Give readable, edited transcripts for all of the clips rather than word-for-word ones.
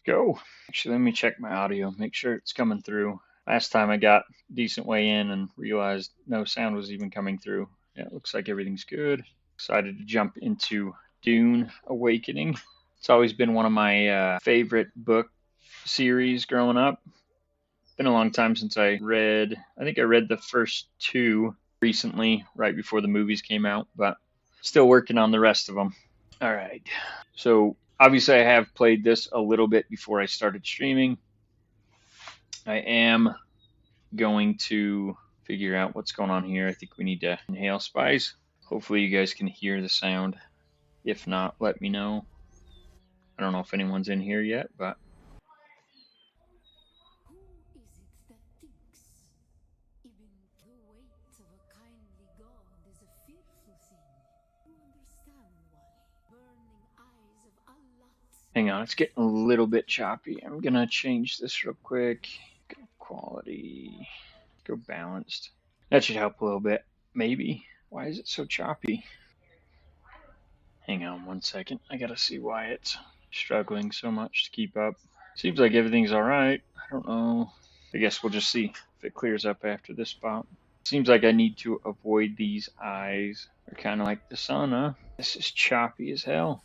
Go. Actually, let me check my audio, make sure it's coming through. Last time I got decent way in and realized no sound was even coming through. Yeah, it looks like everything's good. Excited to jump into Dune Awakening. It's always been one of my favorite book series growing up. Been a long time since I think I read the first two recently, right before the movies came out, but still working on the rest of them. All right. So obviously, I have played this a little bit before I started streaming. I am going to figure out what's going on here. I think we need to inhale spice. Hopefully, you guys can hear the sound. If not, let me know. I don't know if anyone's in here yet, but Who is it that thinks? Even the weight of a kindly god is a fearful thing. You understand why? Burning eyes of Allah. hang on, it's getting a little bit choppy. I'm gonna change this real quick. Go quality, go balanced. That should help a little bit, maybe. Why is it so choppy? Hang on one second. I gotta see why it's struggling so much to keep up. Seems like everything's alright. I don't know. I guess we'll just see if it clears up after this spot. Seems like I need to avoid these eyes. They're kind of like the sun, huh? This is choppy as hell.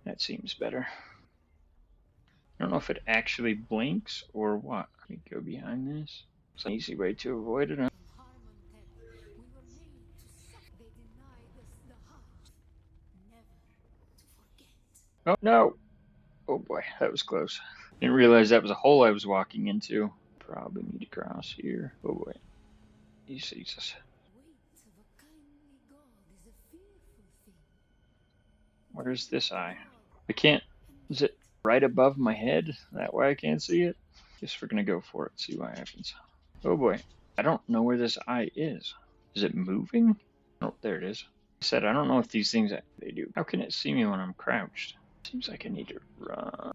That seems better. I don't know if it actually blinks or what. Let me go behind this. It's an easy way to avoid it, huh? Oh, no! Oh boy, that was close. Didn't realize that was a hole I was walking into. Probably need to cross here. Oh boy. He sees us. Where's this eye? I can't. Is it right above my head? That way I can't see it? Guess we're gonna go for it, see what happens. Oh boy. I don't know where this eye is. Is it moving? Oh, there it is. I said I don't know if these things they do. How can it see me when I'm crouched? Seems like I need to run.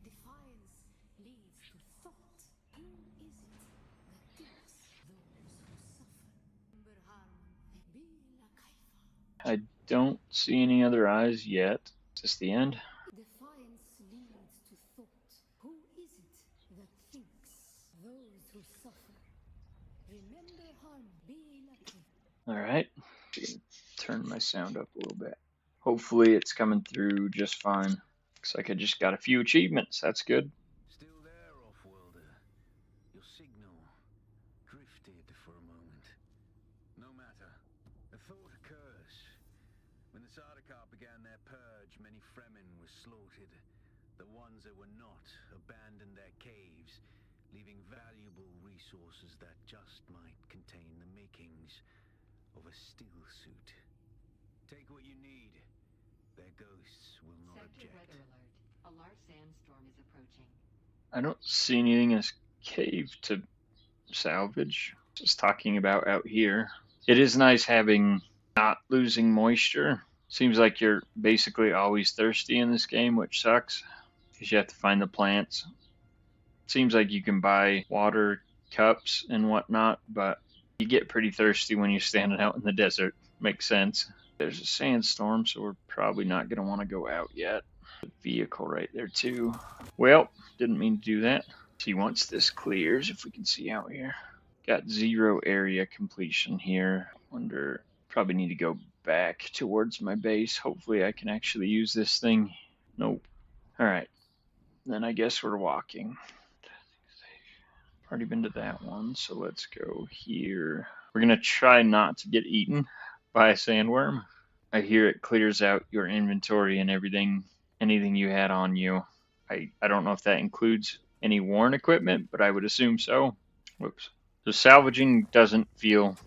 I don't see any other eyes yet. Is this the end? Defiance leads to thought. Who is it that thinks? Those who suffer. Remember harm, be lucky. Alright. Turn my sound up a little bit. Hopefully it's coming through just fine. Looks like I just got a few achievements. That's good. Still there, off-worlder. Your signal drifted for a moment. No matter. A thought occurs. When the Sardaukar began their purge, many Fremen were slaughtered. The ones that were not abandoned their caves, leaving valuable resources that just might contain the makings of a steel suit. Take what you need. Their ghosts will not Sector object. weather alert. A large sandstorm is approaching. I don't see anything in this cave to salvage. Just talking about out here. It is nice having not losing moisture. Seems like you're basically always thirsty in this game, which sucks because you have to find the plants. Seems like you can buy water cups and whatnot, but you get pretty thirsty when you're standing out in the desert. Makes sense. There's a sandstorm, so we're probably not going to want to go out yet. The vehicle right there too. Well, didn't mean to do that. See, once this clears, if we can see out here. Got 0 area completion here. Wonder, probably need to go back towards my base. Hopefully I can actually use this thing. Nope. Alright. Then I guess we're walking. Already been to that one, so let's go here. We're gonna try not to get eaten by a sandworm. I hear it clears out your inventory and everything, anything you had on you. I don't know if that includes any worn equipment, but I would assume so. Whoops. So salvaging doesn't feel,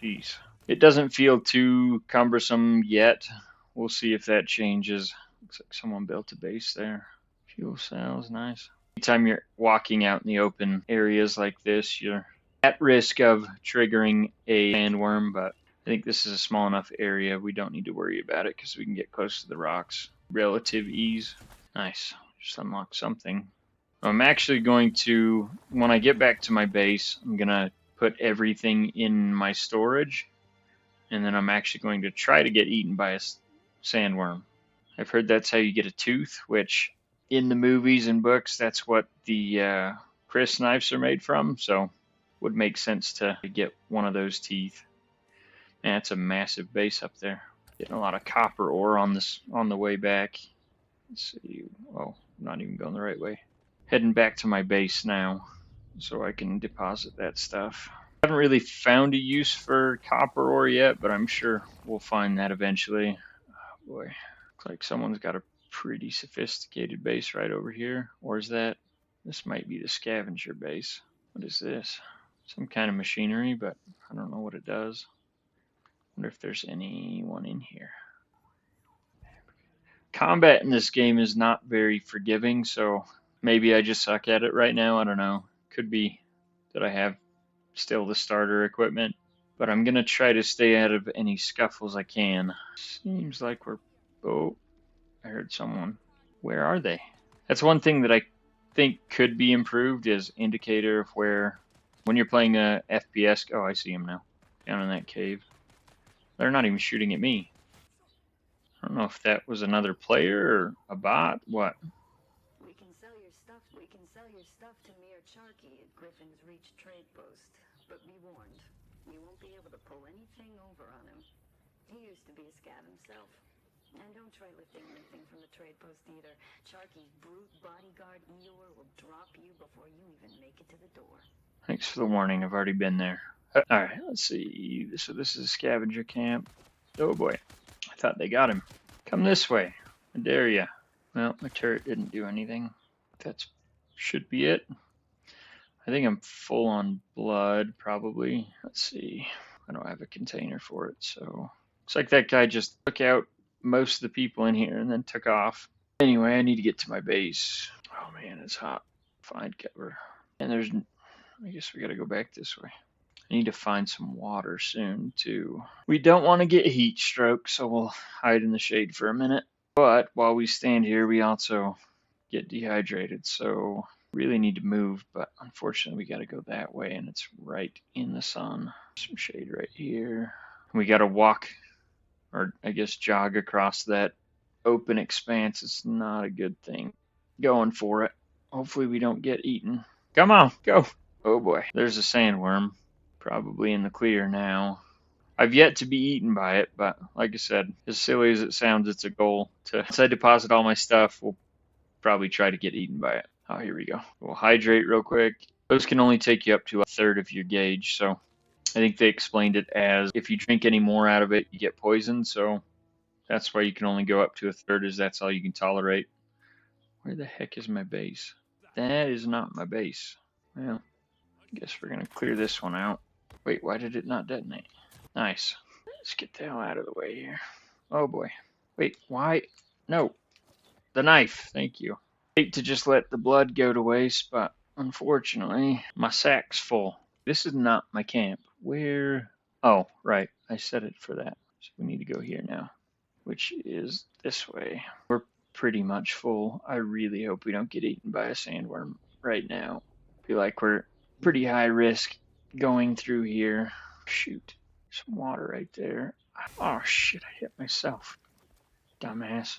jeez, it doesn't feel too cumbersome yet. We'll see if that changes. Looks like someone built a base there. Fuel cells, nice. Anytime you're walking out in the open areas like this, you're at risk of triggering a sandworm, but I think this is a small enough area we don't need to worry about it because we can get close to the rocks. Relative ease. Nice. Just unlock something. I'm actually going to, when I get back to my base, I'm going to put everything in my storage, and then I'm actually going to try to get eaten by a sandworm. I've heard that's how you get a tooth, which in the movies and books, that's what the Chris knives are made from. So would make sense to get one of those teeth. Man, that's a massive base up there. Getting a lot of copper ore on the way back. Let's see. Oh, I'm not even going the right way. Heading back to my base now so I can deposit that stuff. I haven't really found a use for copper ore yet, but I'm sure we'll find that eventually. Oh boy, looks like someone's got a pretty sophisticated base right over here. Or is that? This might be the scavenger base. What is this? Some kind of machinery, but I don't know what it does. Wonder if there's anyone in here. Combat in this game is not very forgiving, so maybe I just suck at it right now. I don't know. Could be that I have still the starter equipment, but I'm gonna try to stay out of any scuffles I can. Seems like we're... Oh, I heard someone. Where are they? That's one thing that I think could be improved is indicator of where... When you're playing a FPS... Oh, I see him now. Down in that cave. They're not even shooting at me. I don't know if that was another player or a bot. What? We can sell your stuff to Mir Charkey at Griffin's Reach trade post. But be warned, you won't be able to pull anything over on him. He used to be a scav himself. And don't try lifting anything from the trade post either. Charkey's brute bodyguard Eeyore will drop you before you even make it to the door. Thanks for the warning. I've already been there. Alright, let's see. So this is a scavenger camp. Oh boy. I thought they got him. Come this way. I dare ya. Well, my turret didn't do anything. That should be it. I think I'm full on blood, probably. Let's see. I don't have a container for it, so... Looks like that guy just took out most of the people in here and then took off. Anyway, I need to get to my base. Oh man, it's hot. Find cover. And there's... I guess we gotta go back this way. I need to find some water soon, too. We don't want to get heat stroke, so we'll hide in the shade for a minute. But while we stand here, we also get dehydrated, so really need to move. But unfortunately, we got to go that way, and it's right in the sun. Some shade right here. We got to walk, or I guess jog across that open expanse. It's not a good thing. Going for it. Hopefully we don't get eaten. Come on, go. Oh boy, there's a sandworm. Probably in the clear now. I've yet to be eaten by it, but like I said, as silly as it sounds, it's a goal. Once I deposit all my stuff, we'll probably try to get eaten by it. Oh, here we go. We'll hydrate real quick. Those can only take you up to a third of your gauge, so I think they explained it as if you drink any more out of it, you get poisoned, so that's why you can only go up to a third, as that's all you can tolerate. Where the heck is my base? That is not my base. Well, I guess we're going to clear this one out. Wait, why did it not detonate? Nice. Let's get the hell out of the way here. Oh boy. Wait, why? No. The knife. Thank you. Hate to just let the blood go to waste, but unfortunately, my sack's full. This is not my camp. Where? Oh, right. I set it for that. So we need to go here now, which is this way. We're pretty much full. I really hope we don't get eaten by a sandworm right now. I feel like we're pretty high risk going through here. Shoot, some water right there. Oh shit, I hit myself. Dumbass.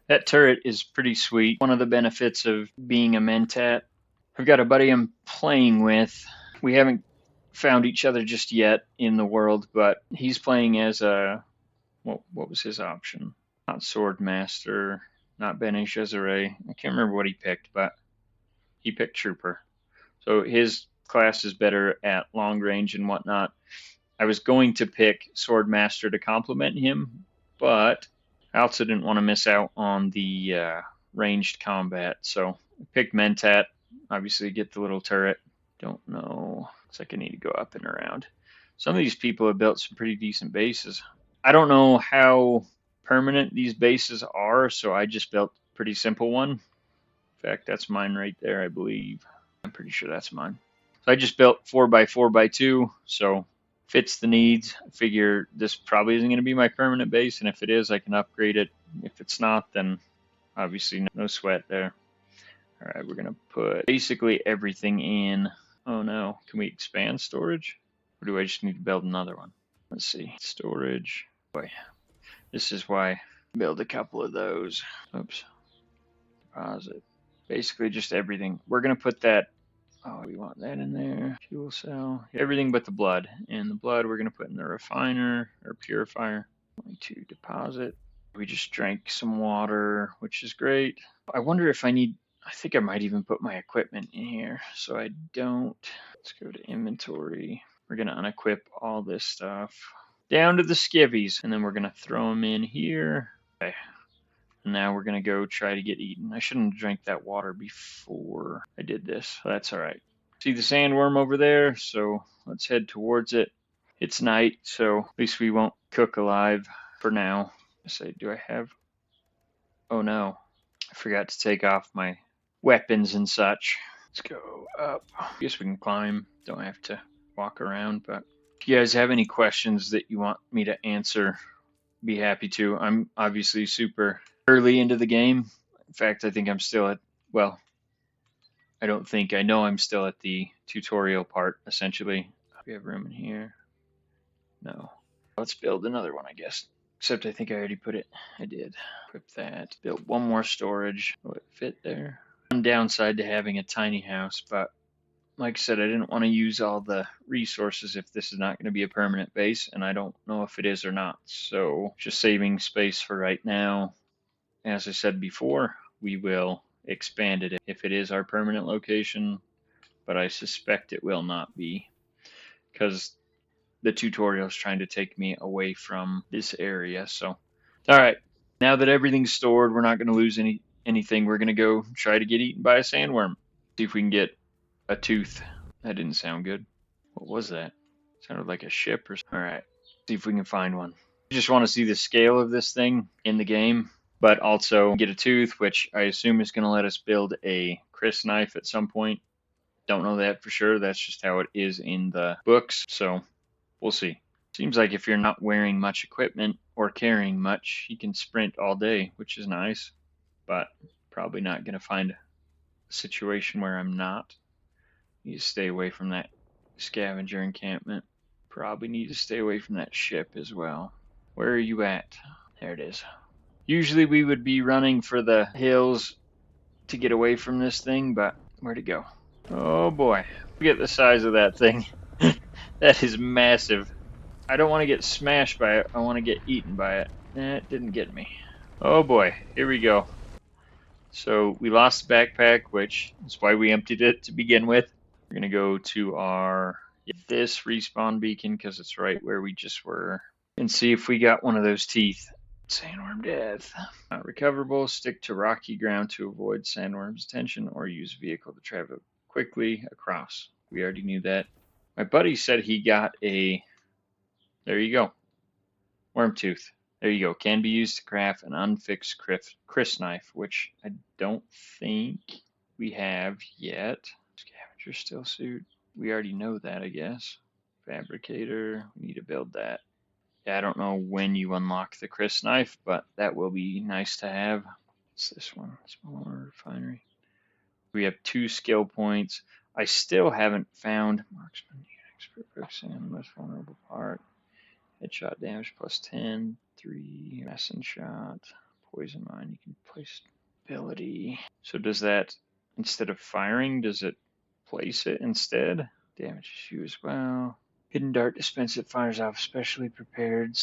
That turret is pretty sweet. One of the benefits of being a mentat. I've got a buddy I'm playing with. We haven't found each other just yet in the world, but he's playing as a... What was his option? Not Sword Master, not Bene Gesserit. I can't remember what he picked, but he picked Trooper. So his class is better at long range and whatnot. I was going to pick Sword Master to complement him, but I also didn't want to miss out on the ranged combat. So I picked Mentat, obviously get the little turret. Don't know. Looks like I need to go up and around. Some of these people have built some pretty decent bases. I don't know how permanent these bases are, so I just built a pretty simple one. In fact, that's mine right there, I believe. I'm pretty sure that's mine. So I just built 4x4x2, so fits the needs. I figure this probably isn't going to be my permanent base, and if it is, I can upgrade it. If it's not, then obviously no sweat there. All right, we're going to put basically everything in. Oh no, can we expand storage? Or do I just need to build another one? Let's see, storage. Boy, this is why Build a couple of those. Oops. Deposit. Basically just everything. We're going to put that. Oh, we want that in there. Fuel cell. Everything but the blood. And the blood we're going to put in the refiner or purifier. Going to deposit. We just drank some water, which is great. I wonder if I need. I think I might even put my equipment in here so I don't. Let's go to inventory. We're going to unequip all this stuff. Down to the skivvies. And then we're going to throw them in here. Okay. And now we're going to go try to get eaten. I shouldn't have drank that water before I did this. That's all right. See the sandworm over there? So let's head towards it. It's night, so at least we won't cook alive for now. I say, do I have... Oh no. I forgot to take off my weapons and such. Let's go up. I guess we can climb. Don't have to walk around, but if you guys have any questions that you want me to answer, be happy to. I'm obviously super early into the game. In fact, I think I'm still at, well, I don't think, I know I'm still at the tutorial part, essentially. We have room in here. No. Let's build another one, I guess. Except I think I already put it. I did. Equip that. Build one more storage. Will it fit there? One downside to having a tiny house, but like I said, I didn't want to use all the resources if this is not going to be a permanent base, and I don't know if it is or not. So just saving space for right now. As I said before, we will expand it if it is our permanent location, but I suspect it will not be because the tutorial is trying to take me away from this area. So, all right, now that everything's stored, we're not going to lose anything. We're going to go try to get eaten by a sandworm. See if we can get a tooth. That didn't sound good. What was that? Sounded like a ship or something. All right, see if we can find one. I just want to see the scale of this thing in the game, but also get a tooth, which I assume is going to let us build a Chris knife at some point. Don't know that for sure. That's just how it is in the books. So we'll see. Seems like if you're not wearing much equipment or carrying much, you can sprint all day, which is nice, but probably not going to find a situation where I'm not. Need to stay away from that scavenger encampment. Probably need to stay away from that ship as well. Where are you at? There it is. Usually we would be running for the hills to get away from this thing, but where'd it go? Oh boy. Look at the size of that thing. That is massive. I don't want to get smashed by it. I want to get eaten by it. It didn't get me. Oh boy. Here we go. So we lost the backpack, which is why we emptied it to begin with. We're going to go to our this respawn beacon because it's right where we just were and see if we got one of those teeth. Sandworm death. Not recoverable. Stick to rocky ground to avoid sandworm's attention or use a vehicle to travel quickly across. We already knew that. My buddy said he got a... There you go. Worm tooth. There you go. Can be used to craft an unfixed Chris knife, which I don't think we have yet. Scavenger still suit. We already know that, I guess. Fabricator. We need to build that. Yeah, I don't know when you unlock the Chris knife, but that will be nice to have. What's this one? Smaller refinery. We have 2 skill points. I still haven't found marksman expert focusing on the most vulnerable part. Headshot damage plus 10, 3 lesson shot, poison mine. You can place ability. So does that, instead of firing, does it place it instead? Damage you as well. Hidden dart dispense that fires off specially prepared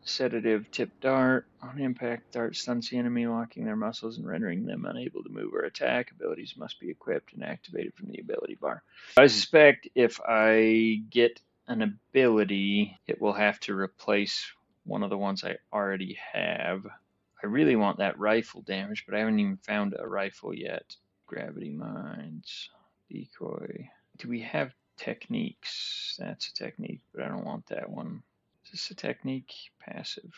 sedative tip dart. On impact, dart stuns the enemy, locking their muscles and rendering them unable to move or attack. Abilities must be equipped and activated from the ability bar. I suspect if I get an ability, it will have to replace one of the ones I already have. I really want that rifle damage, but I haven't even found a rifle yet. Gravity mines, decoy. Do we have techniques? That's a technique, but I don't want that one. Is this a technique? Passive.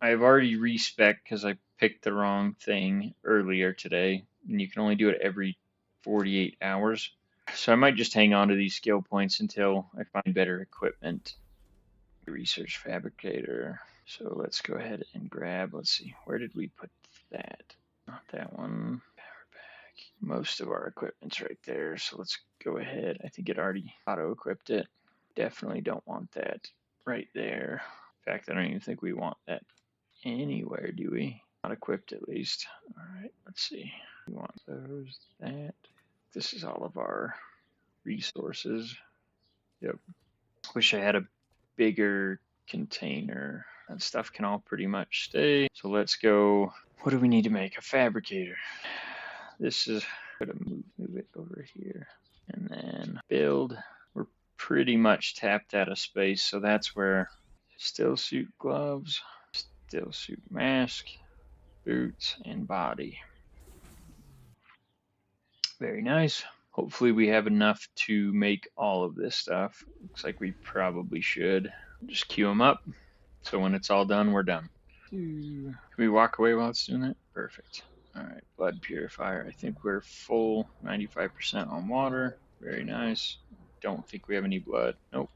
I've already respec because I picked the wrong thing earlier today, and you can only do it every 48 hours. So I might just hang on to these skill points until I find better equipment. Research fabricator. So let's go ahead and grab, let's see, where did we put that? Not that one. Power back. Most of our equipment's right there. So let's go ahead. I think it already auto-equipped it. Definitely don't want that right there. In fact, I don't even think we want that anywhere, do we? Not equipped at least. Alright, let's see. We want those, that. This is all of our resources. Yep. Wish I had a bigger container. That stuff can all pretty much stay. So let's go. What do we need to make? A fabricator. This is gonna move it over here. And then build. We're pretty much tapped out of space, so that's where still suit gloves, still suit mask, boots, and body. Very nice. Hopefully we have enough to make all of this stuff. Looks like we probably should. Just queue them up. So when it's all done, we're done. Can we walk away while it's doing that? Perfect. All right, blood purifier. I think we're full 95% on water. Very nice. Don't think we have any blood. Nope.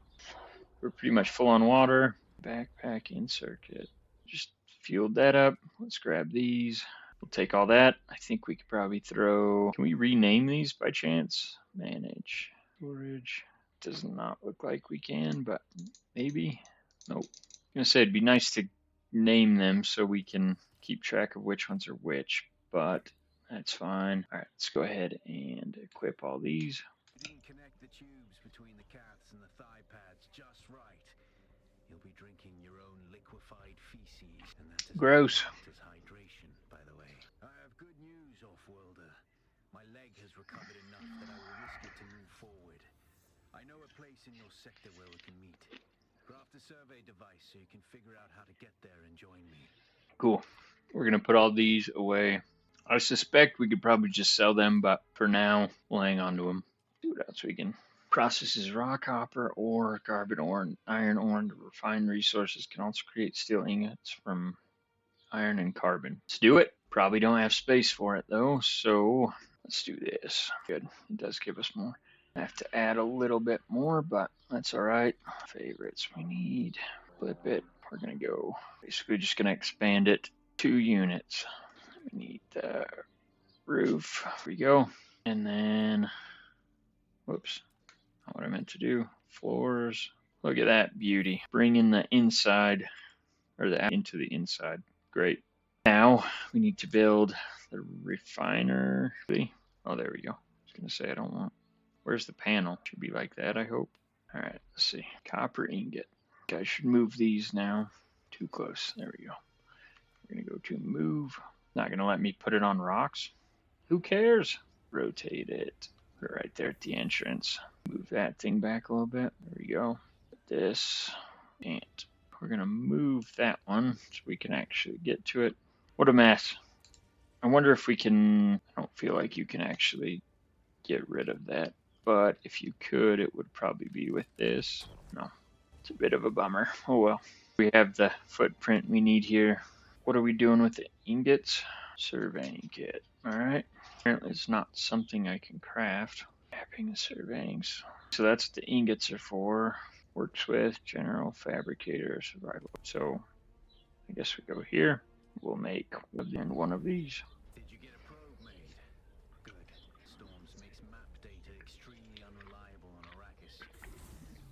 We're pretty much full on water. Backpack in circuit. Just fueled that up. Let's grab these. We'll take all that. I think we could probably throw. Can we rename these by chance? Manage. Storage. Does not look like we can, but maybe. Nope. I'm gonna say it'd be nice to name them so we can keep track of which ones are which, but that's fine. All right, let's go ahead and equip all these. You didn't connect the tubes between the calves and the thigh pads just right. You'll be drinking your own liquefied feces, and that is Gross. as hydration, by the way. I have good news, off-worlder. My leg has recovered enough that I will risk it to move forward. I know a place in your sector where we can meet. Craft a survey device so you can figure out how to get there and join me. Cool. We're gonna put all these away. I suspect we could probably just sell them, but for now, we'll hang on to them. See what else we can. Processes raw copper ore, carbon ore, and iron ore to refine resources. Can also create steel ingots from iron and carbon. Let's do it. Probably don't have space for it though, so let's do this. Good. It does give us more. I have to add a little bit more, but that's all right. Favorites we need. Flip it. We're gonna go. Basically, just gonna expand it 2 units. We need the roof. Here we go. And then, whoops, not what I meant to do. Floors. Look at that beauty. Bring in the inside, or the into the inside. Great. Now we need to build the refiner. Oh, there we go. I was gonna say I don't want. Where's the panel? Should be like that, I hope. All right, let's see. Copper ingot. I should move these now. Too close. There we go. We're gonna go to move. Not gonna let me put it on rocks. Who cares? Rotate it. Put it right there at the entrance. Move that thing back a little bit. There we go. This. And we're gonna move that one so we can actually get to it. What a mess. I wonder if we can. I don't feel like you can actually get rid of that. But if you could, it would probably be with this. No. It's a bit of a bummer. Oh well. We have the footprint we need here. What are we doing with the ingots? Surveying kit. Alright. Apparently it's not something I can craft. Mapping the surveyings. So that's what the ingots are for. Works with general fabricator survival. So I guess we go here. We'll make one of these. Did you get a probe made? Good. Storms makes map data extremely unreliable on Arrakis.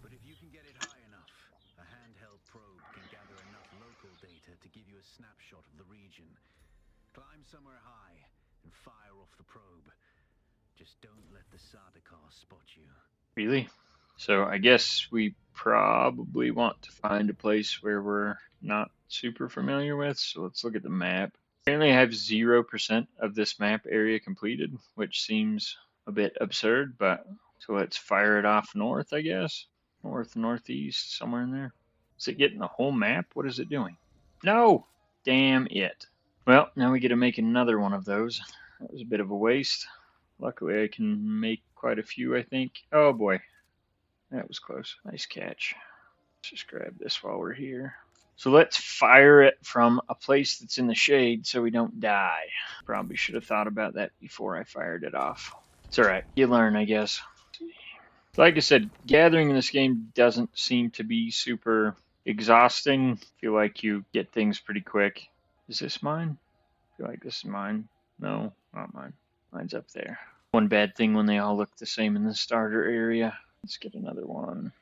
But if you can get it high enough, a handheld probe can gather enough local data to give you a snapshot of the region. Climb somewhere high and fire off the probe. Just don't let the Sardaukar spot you. Really? So I guess we probably want to find a place where we're not super familiar with. So let's look at the map. Apparently I have 0% of this map area completed, which seems a bit absurd, but so let's fire it off north, I guess. North, northeast, somewhere in there. Is it getting the whole map? What is it doing? No! Damn it. Well, now we get to make another one of those. That was a bit of a waste. Luckily I can make quite a few, I think. Oh boy. That was close. Nice catch. Let's just grab this while we're here. So let's fire it from a place that's in the shade so we don't die. Probably should have thought about that before I fired it off. It's alright. You learn, I guess. Like I said, gathering in this game doesn't seem to be super exhausting. I feel like you get things pretty quick. Is this mine? I feel like this is mine. No, not mine. Mine's up there. One bad thing when they all look the same in the starter area. Let's get another one.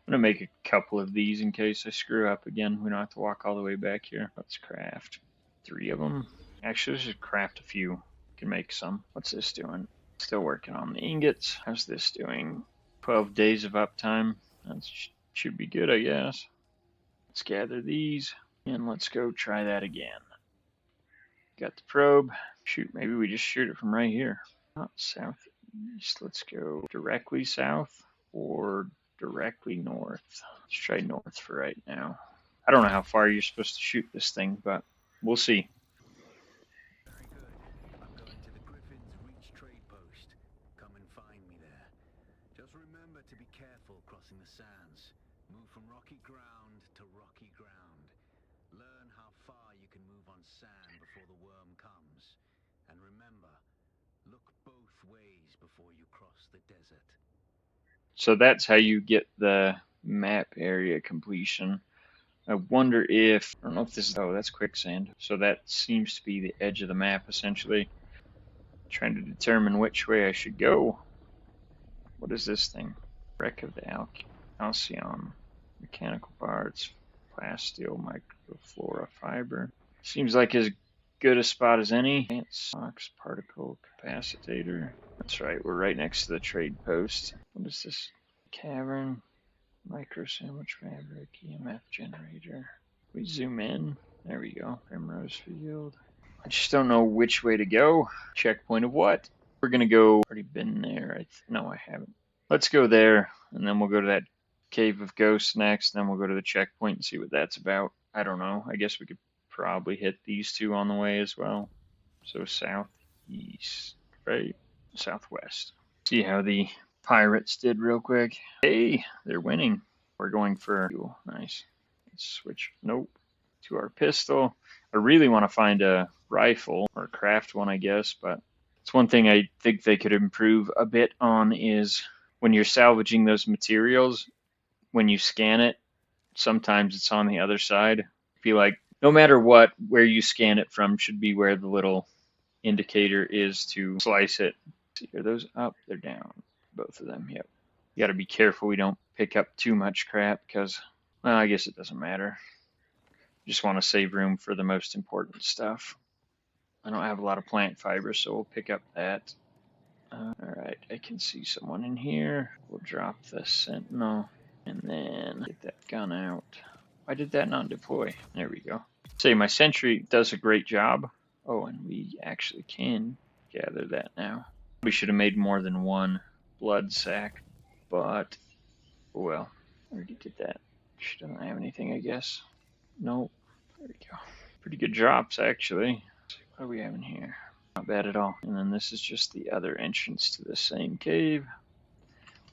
I'm going to make a couple of these in case I screw up again. We don't have to walk all the way back here. Let's craft 3 of them. Actually, let's just craft a few. Can make some. What's this doing? Still working on the ingots. How's this doing? 12 days of uptime. That should be good, I guess. Let's gather these and let's go try that again. Got the probe. Shoot, maybe we just shoot it from right here. Not southeast. Let's go directly south or directly north. Let's try north for right now. I don't know how far you're supposed to shoot this thing, but we'll see. Very good. I'm going to the Griffin's Reach trade post. Come and find me there. Just remember to be careful crossing the sands. Move from rocky ground to rocky ground. Learn how far you can move on sand before the worm comes. And remember, look both ways before you cross the desert. So that's how you get the map area completion. I wonder if, I don't know if this is, oh, that's quicksand. So that seems to be the edge of the map, essentially. Trying to determine which way I should go. What is this thing? Wreck of the Alcyon. Mechanical parts. Plasteel, microflora fiber. Seems like as good a spot as any. Advanced box particle capacitator. That's right, we're right next to the trade post. What is this? Cavern. Micro sandwich fabric, EMF generator. We zoom in. There we go. Primrose field. I just don't know which way to go. Checkpoint of what? We're gonna go. Already been there. No, I haven't. Let's go there, and then we'll go to that Cave of Ghosts next. Then we'll go to the checkpoint and see what that's about. I don't know. I guess we could probably hit these two on the way as well. So southeast, right? Southwest. See how the Pirates did real quick. Hey, they're winning. We're going for fuel. Nice. Let's switch. Nope. To our pistol. I really want to find a rifle or craft one, I guess, but it's one thing I think they could improve a bit on is when you're salvaging those materials, when you scan it, sometimes it's on the other side. I feel like no matter what, where you scan it from should be where the little indicator is to slice it. See, are those up? They're down. Both of them, yep. You gotta be careful we don't pick up too much crap because, well, I guess it doesn't matter. Just want to save room for the most important stuff. I don't have a lot of plant fiber, so we'll pick up that. Alright, I can see someone in here. We'll drop the sentinel and then get that gun out. Why did that not deploy? There we go. Say, my sentry does a great job. Oh, and we actually can gather that now. We should have made more than one blood sack, but well, I already did that. She doesn't have anything, I guess. Nope. There we go. Pretty good drops, actually. What do we have in here? Not bad at all. And then this is just the other entrance to the same cave,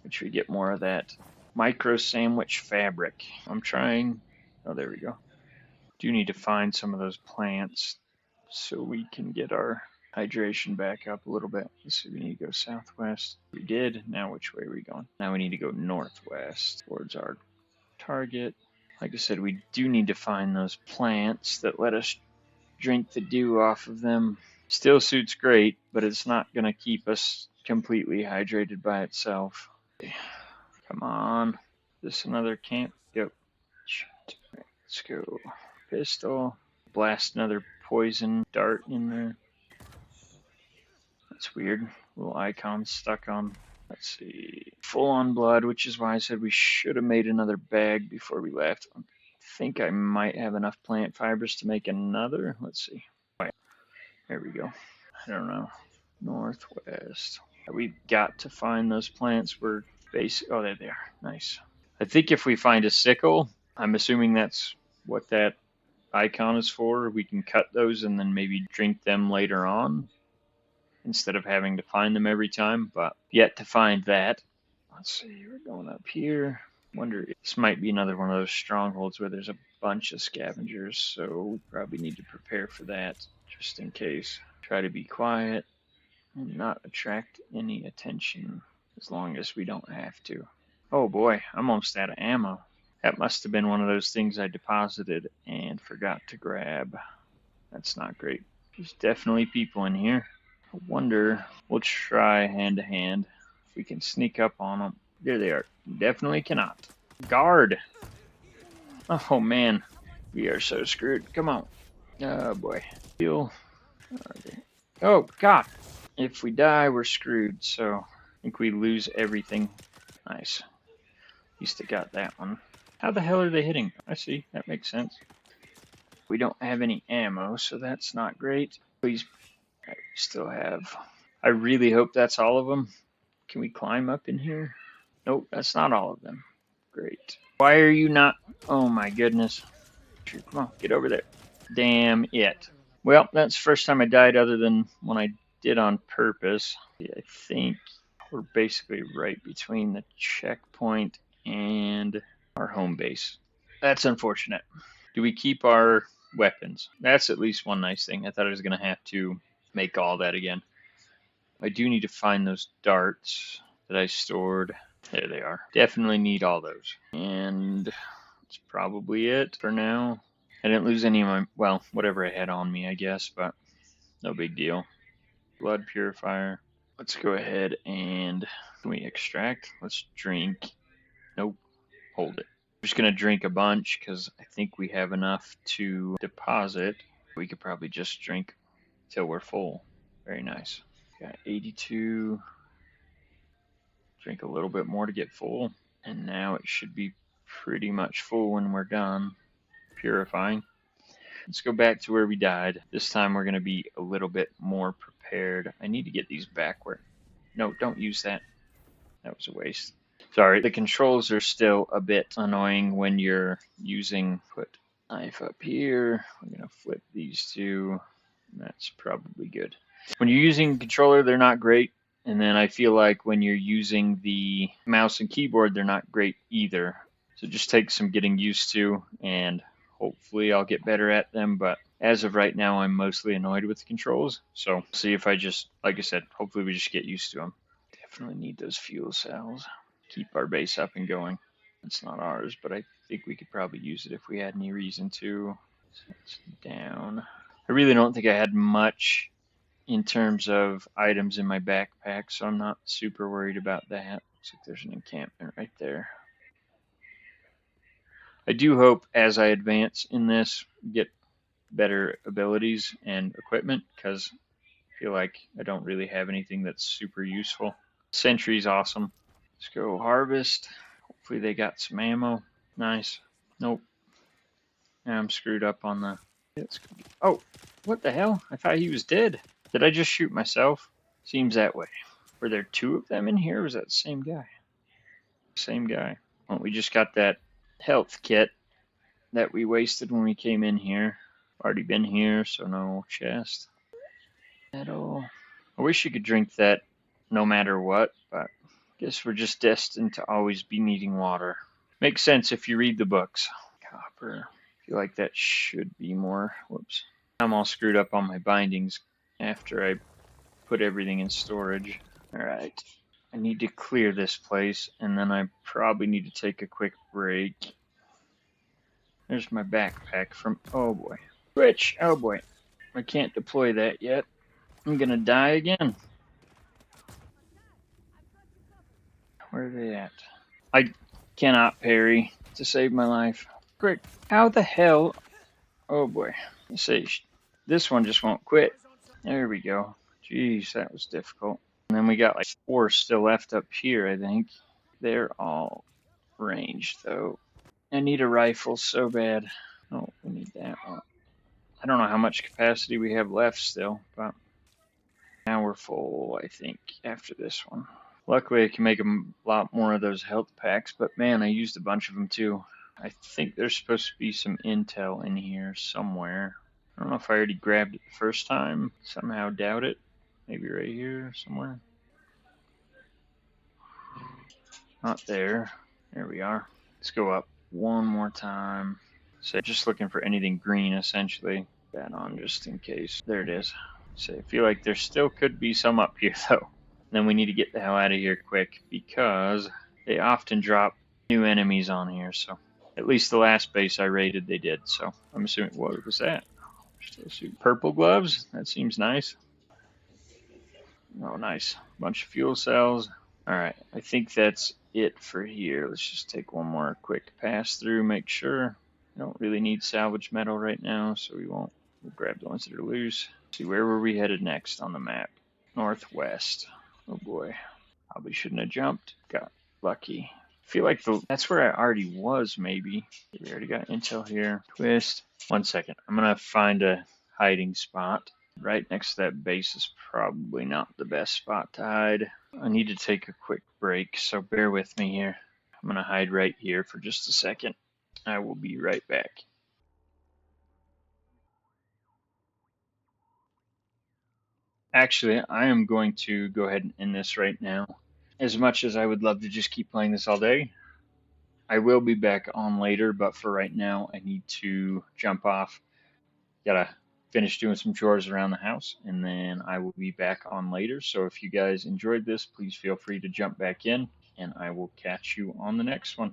which we get more of that micro sandwich fabric. I'm trying. Oh, there we go. Do need to find some of those plants so we can get our hydration back up a little bit. Let's see, we need to go southwest. We did. Now which way are we going? Now we need to go northwest towards our target. Like I said, we do need to find those plants that let us drink the dew off of them. Still suit's great, but it's not going to keep us completely hydrated by itself. Come on. Is this another camp? Yep. Let's go. Pistol. Blast another poison dart in there. That's weird. Little icon stuck on. Let's see. Full on blood, which is why I said we should have made another bag before we left. I think I might have enough plant fibers to make another. Let's see. There we go. I don't know. Northwest. We've got to find those plants. We're basic. Oh, there they are. Nice. I think if we find a sickle, I'm assuming that's what that icon is for. We can cut those and then maybe drink them later on, instead of having to find them every time, but yet to find that. Let's see, we're going up here. Wonder if this might be another one of those strongholds where there's a bunch of scavengers, so we probably need to prepare for that, just in case. Try to be quiet and not attract any attention, as long as we don't have to. Oh boy, I'm almost out of ammo. That must have been one of those things I deposited and forgot to grab. That's not great. There's definitely people in here. I wonder, we'll try hand to hand if we can sneak up on them. There they are. Definitely cannot. Guard! Oh man, we are so screwed. Come on. Oh boy. Heal. Oh god. If we die, we're screwed. So I think we lose everything. Nice. At least I got that one. How the hell are they hitting? I see. That makes sense. We don't have any ammo, so that's not great. Please. I still have. I really hope that's all of them. Can we climb up in here? Nope, that's not all of them. Great. Why are you not? Oh my goodness. Come on, get over there. Damn it. Well, that's the first time I died other than when I did on purpose. I think we're basically right between the checkpoint and our home base. That's unfortunate. Do we keep our weapons? That's at least one nice thing. I thought I was going to have to make all that again. I do need to find those darts that I stored. There they are. Definitely need all those. And that's probably it for now. I didn't lose any of my, well, whatever I had on me, I guess, but no big deal. Blood purifier. Let's go ahead and, can we extract? Let's drink. Nope, hold it. I'm just going to drink a bunch because I think we have enough to deposit. We could probably just drink till we're full. Very nice. Got 82. Drink a little bit more to get full. And now it should be pretty much full when we're done purifying. Let's go back to where we died. This time we're going to be a little bit more prepared. I need to get these backward. No, don't use that. That was a waste. Sorry, the controls are still a bit annoying when you're using, put knife up here. I'm going to flip these two. That's probably good. When you're using controller, they're not great. And then I feel like when you're using the mouse and keyboard, they're not great either. So it just takes some getting used to, and hopefully I'll get better at them. But as of right now, I'm mostly annoyed with the controls. So see if I just, like I said, hopefully we just get used to them. Definitely need those fuel cells. Keep our base up and going. It's not ours, but I think we could probably use it if we had any reason to. So it's down. I really don't think I had much in terms of items in my backpack, so I'm not super worried about that. Looks like there's an encampment right there. I do hope as I advance in this, get better abilities and equipment, because I feel like I don't really have anything that's super useful. Sentry's awesome. Let's go harvest. Hopefully they got some ammo. Nice. Nope. Now I'm screwed up on the... Oh, what the hell? I thought he was dead. Did I just shoot myself? Seems that way. Were there two of them in here, or was that the same guy? Same guy. Well, we just got that health kit that we wasted when we came in here. Already been here, so no chest. Metal. I wish you could drink that no matter what, but I guess we're just destined to always be needing water. Makes sense if you read the books. Copper. I feel like that should be more. Whoops. I'm all screwed up on my bindings after I put everything in storage. Alright. I need to clear this place, and then I probably need to take a quick break. There's my backpack from... Oh boy. Switch! Oh boy. I can't deploy that yet. I'm gonna die again. Where are they at? I cannot parry to save my life. Quick. How the hell... Oh boy. Let's see. This one just won't quit. There we go. Jeez, that was difficult. And then we got like 4 still left up here, I think. They're all ranged, though. I need a rifle so bad. Oh, we need that one. I don't know how much capacity we have left still, but now we're full, I think, after this one. Luckily, I can make a lot more of those health packs, but man, I used a bunch of them too. I think there's supposed to be some intel in here somewhere. I don't know if I already grabbed it the first time. Somehow doubt it. Maybe right here somewhere. Not there. There we are. Let's go up one more time. So just looking for anything green, essentially. That on just in case. There it is. So I feel like there still could be some up here, though. Then we need to get the hell out of here quick, because they often drop new enemies on here. So at least the last base I raided, they did. So I'm assuming, what was that? Purple gloves? That seems nice. Oh, nice. Bunch of fuel cells. Alright, I think that's it for here. Let's just take one more quick pass through, make sure. I don't really need salvage metal right now, so we won't We'll grab the ones that are loose. See, where were we headed next on the map? Northwest. Oh boy. Probably shouldn't have jumped. Got lucky. I feel like that's where I already was, maybe. We already got intel here. Twist. 1 second. I'm going to find a hiding spot. Right next to that base is probably not the best spot to hide. I need to take a quick break, so bear with me here. I'm going to hide right here for just a second. I will be right back. Actually, I am going to go ahead and end this right now. As much as I would love to just keep playing this all day, I will be back on later, but for right now, I need to jump off. Gotta finish doing some chores around the house, and then I will be back on later. So if you guys enjoyed this, please feel free to jump back in, and I will catch you on the next one.